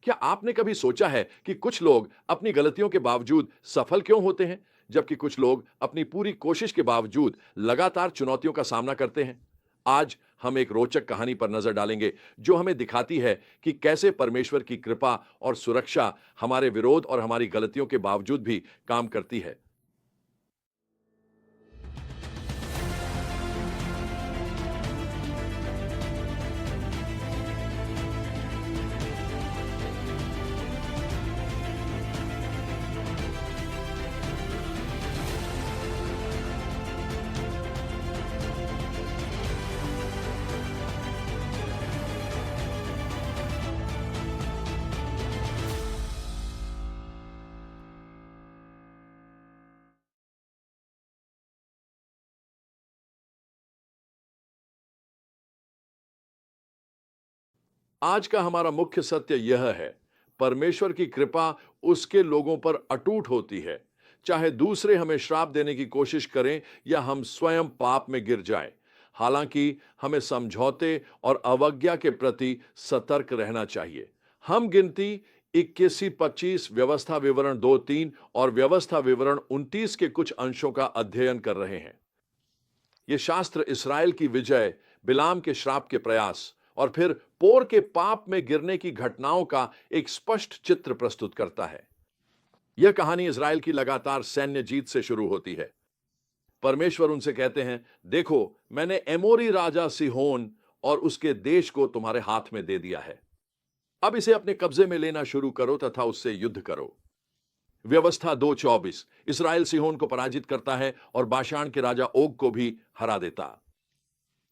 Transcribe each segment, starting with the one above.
क्या आपने कभी सोचा है कि कुछ लोग अपनी गलतियों के बावजूद सफल क्यों होते हैं, जबकि कुछ लोग अपनी पूरी कोशिश के बावजूद लगातार चुनौतियों का सामना करते हैं? आज हम एक रोचक कहानी पर नजर डालेंगे जो हमें दिखाती है कि कैसे परमेश्वर की कृपा और सुरक्षा हमारे विरोध और हमारी गलतियों के बावजूद भी काम करती है। आज का हमारा मुख्य सत्य यह है, परमेश्वर की कृपा उसके लोगों पर अटूट होती है, चाहे दूसरे हमें श्राप देने की कोशिश करें या हम स्वयं पाप में गिर जाएं। हालांकि हमें समझौते और अवज्ञा के प्रति सतर्क रहना चाहिए। हम गिनती 21-25, व्यवस्था विवरण 2-3 और व्यवस्था विवरण 29 के कुछ अंशों का अध्ययन कर रहे हैं। ये शास्त्र इसराइल की विजय, बिलाम के श्राप के प्रयास और फिर पोर के पाप में गिरने की घटनाओं का एक स्पष्ट चित्र प्रस्तुत करता है। यह कहानी इजराइल की लगातार सैन्य जीत से शुरू होती है। परमेश्वर उनसे कहते हैं, देखो, मैंने एमोरी राजा सिहोन और उसके देश को तुम्हारे हाथ में दे दिया है। अब इसे अपने कब्जे में लेना शुरू करो तथा उससे युद्ध करो। व्यवस्था 2:24 इसराइल सिहोन को पराजित करता है और बाशान के राजा ओग को भी हरा देता।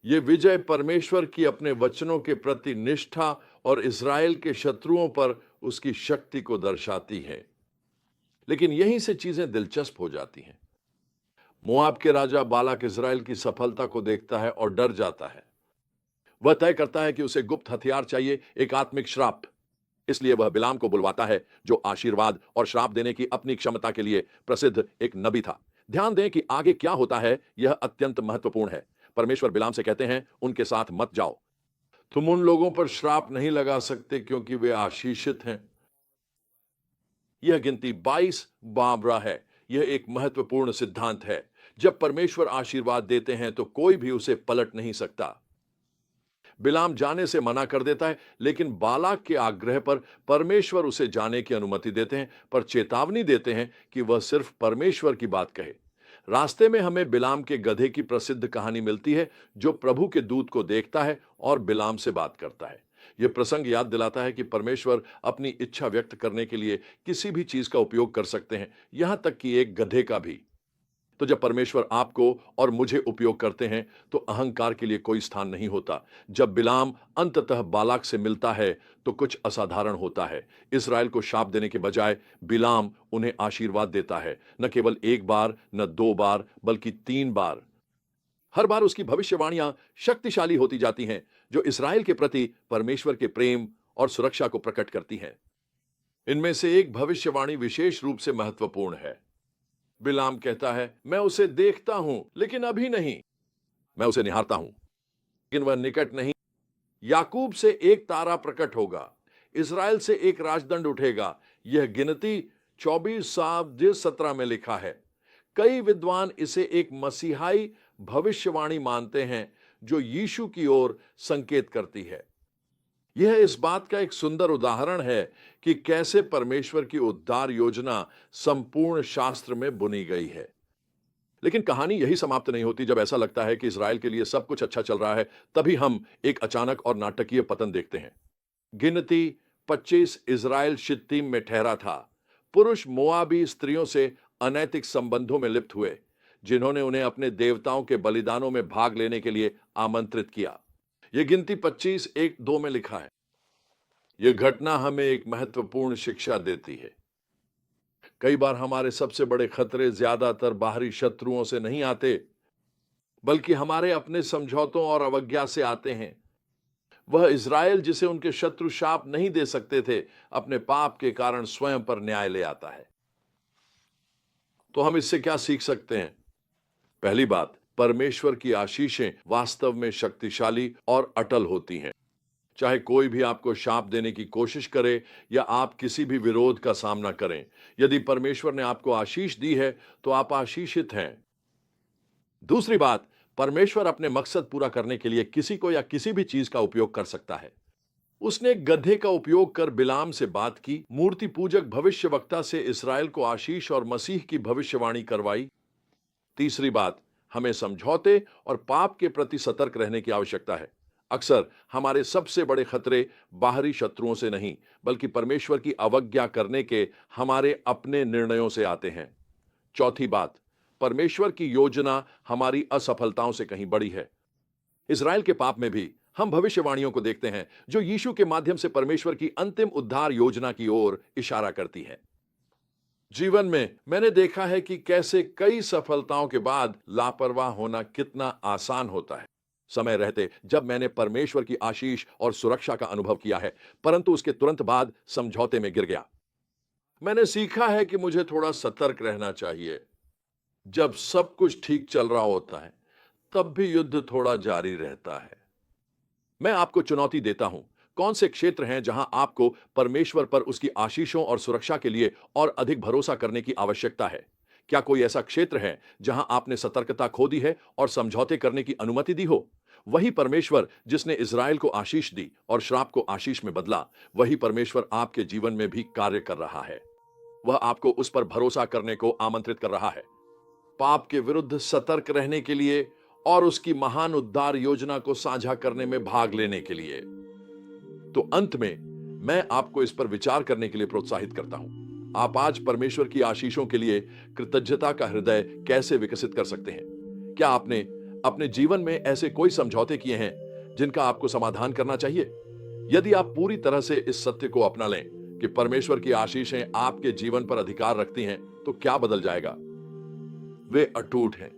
यह विजय परमेश्वर की अपने वचनों के प्रति निष्ठा और इजराइल के शत्रुओं पर उसकी शक्ति को दर्शाती है। लेकिन यहीं से चीजें दिलचस्प हो जाती हैं। मोआब के राजा बालाक इजराइल की सफलता को देखता है और डर जाता है। वह तय करता है कि उसे गुप्त हथियार चाहिए, एक आत्मिक श्राप। इसलिए वह बिलाम को बुलवाता है, जो आशीर्वाद और श्राप देने की अपनी क्षमता के लिए प्रसिद्ध एक नबी था। ध्यान दें कि आगे क्या होता है, यह अत्यंत महत्वपूर्ण है। परमेश्वर बिलाम से कहते हैं, उनके साथ मत जाओ। तुम उन लोगों पर श्राप नहीं लगा सकते क्योंकि वे आशीषित हैं। यह गिनती 22 बाबरा है। यह एक महत्वपूर्ण सिद्धांत है। जब परमेश्वर आशीर्वाद देते हैं तो कोई भी उसे पलट नहीं सकता। बिलाम जाने से मना कर देता है, लेकिन बालाक के आग्रह पर परमेश्वर उसे जाने की अनुमति देते हैं, पर चेतावनी देते हैं कि वह सिर्फ परमेश्वर की बात कहे। रास्ते में हमें बिलाम के गधे की प्रसिद्ध कहानी मिलती है, जो प्रभु के दूत को देखता है और बिलाम से बात करता है। यह प्रसंग याद दिलाता है कि परमेश्वर अपनी इच्छा व्यक्त करने के लिए किसी भी चीज का उपयोग कर सकते हैं, यहां तक कि एक गधे का भी। तो जब परमेश्वर आपको और मुझे उपयोग करते हैं तो अहंकार के लिए कोई स्थान नहीं होता। जब बिलाम अंततः बालाक से मिलता है तो कुछ असाधारण होता है। इस्राएल को शाप देने के बजाय बिलाम उन्हें आशीर्वाद देता है, न केवल एक बार, न 2 बार, बल्कि 3 बार। हर बार उसकी भविष्यवाणियां शक्तिशाली होती जाती हैं, जो इस्राएल के प्रति परमेश्वर के प्रेम और सुरक्षा को प्रकट करती हैं। इनमें से एक भविष्यवाणी विशेष रूप से महत्वपूर्ण है। बिलाम कहता है, मैं उसे देखता हूं लेकिन अभी नहीं। मैं उसे निहारता हूं लेकिन वह निकट नहीं। याकूब से एक तारा प्रकट होगा, इस्राएल से एक राजदंड उठेगा। यह गिनती 24:17 में लिखा है। कई विद्वान इसे एक मसीहाई भविष्यवाणी मानते हैं, जो यीशु की ओर संकेत करती है। यह इस बात का एक सुंदर उदाहरण है कि कैसे परमेश्वर की उद्धार योजना संपूर्ण शास्त्र में बुनी गई है। लेकिन कहानी यही समाप्त नहीं होती। जब ऐसा लगता है कि इस्राएल के लिए सब कुछ अच्छा चल रहा है, तभी हम एक अचानक और नाटकीय पतन देखते हैं। गिनती 25 इस्राएल शित्तीम में ठहरा था। पुरुष मोआबी स्त्रियों से अनैतिक संबंधों में लिप्त हुए, जिन्होंने उन्हें अपने देवताओं के बलिदानों में भाग लेने के लिए आमंत्रित किया। यह गिनती 25:1-2 में लिखा है। यह घटना हमें एक महत्वपूर्ण शिक्षा देती है। कई बार हमारे सबसे बड़े खतरे ज्यादातर बाहरी शत्रुओं से नहीं आते, बल्कि हमारे अपने समझौतों और अवज्ञा से आते हैं। वह इज़राइल जिसे उनके शत्रु शाप नहीं दे सकते थे, अपने पाप के कारण स्वयं पर न्याय ले आता है। तो हम इससे क्या सीख सकते हैं? पहली बात, परमेश्वर की आशीषें वास्तव में शक्तिशाली और अटल होती हैं। चाहे कोई भी आपको शाप देने की कोशिश करे या आप किसी भी विरोध का सामना करें, यदि परमेश्वर ने आपको आशीष दी है तो आप आशीषित हैं। दूसरी बात, परमेश्वर अपने मकसद पूरा करने के लिए किसी को या किसी भी चीज का उपयोग कर सकता है। उसने एक गधे का उपयोग कर बिलाम से बात की, मूर्ति पूजक भविष्यवक्ता से इसराइल को आशीष और मसीह की भविष्यवाणी करवाई। तीसरी बात, हमें समझौते और पाप के प्रति सतर्क रहने की आवश्यकता है। अक्सर हमारे सबसे बड़े खतरे बाहरी शत्रुओं से नहीं, बल्कि परमेश्वर की अवज्ञा करने के हमारे अपने निर्णयों से आते हैं। चौथी बात, परमेश्वर की योजना हमारी असफलताओं से कहीं बड़ी है। इज़राइल के पाप में भी हम भविष्यवाणियों को देखते हैं जो यीशु के माध्यम से परमेश्वर की अंतिम उद्धार योजना की ओर इशारा करती है। जीवन में मैंने देखा है कि कैसे कई सफलताओं के बाद लापरवाह होना कितना आसान होता है। समय रहते जब मैंने परमेश्वर की आशीष और सुरक्षा का अनुभव किया है, परंतु उसके तुरंत बाद समझौते में गिर गया। मैंने सीखा है कि मुझे थोड़ा सतर्क रहना चाहिए। जब सब कुछ ठीक चल रहा होता है, तब भी युद्ध थोड़ा जारी रहता है। मैं आपको चुनौती देता हूं, कौन से क्षेत्र हैं जहां आपको परमेश्वर पर उसकी आशीषों और सुरक्षा के लिए और अधिक भरोसा करने की आवश्यकता है? क्या कोई ऐसा क्षेत्र है जहां आपने सतर्कता खो दी है और समझौते करने की अनुमति दी हो? वही परमेश्वर जिसने इज़राइल को आशीष दी और श्राप को आशीष में बदला, वही परमेश्वर आपके जीवन में भी कार्य कर रहा है। वह आपको उस पर भरोसा करने को आमंत्रित कर रहा है, पाप के विरुद्ध सतर्क रहने के लिए और उसकी महान उद्धार योजना को साझा करने में भाग लेने के लिए। तो अंत में मैं आपको इस पर विचार करने के लिए प्रोत्साहित करता हूं। आप आज परमेश्वर की आशीषों के लिए कृतज्ञता का हृदय कैसे विकसित कर सकते हैं? क्या आपने अपने जीवन में ऐसे कोई समझौते किए हैं जिनका आपको समाधान करना चाहिए? यदि आप पूरी तरह से इस सत्य को अपना लें कि परमेश्वर की आशीषें आपके जीवन पर अधिकार रखती हैं, तो क्या बदल जाएगा? वे अटूट हैं,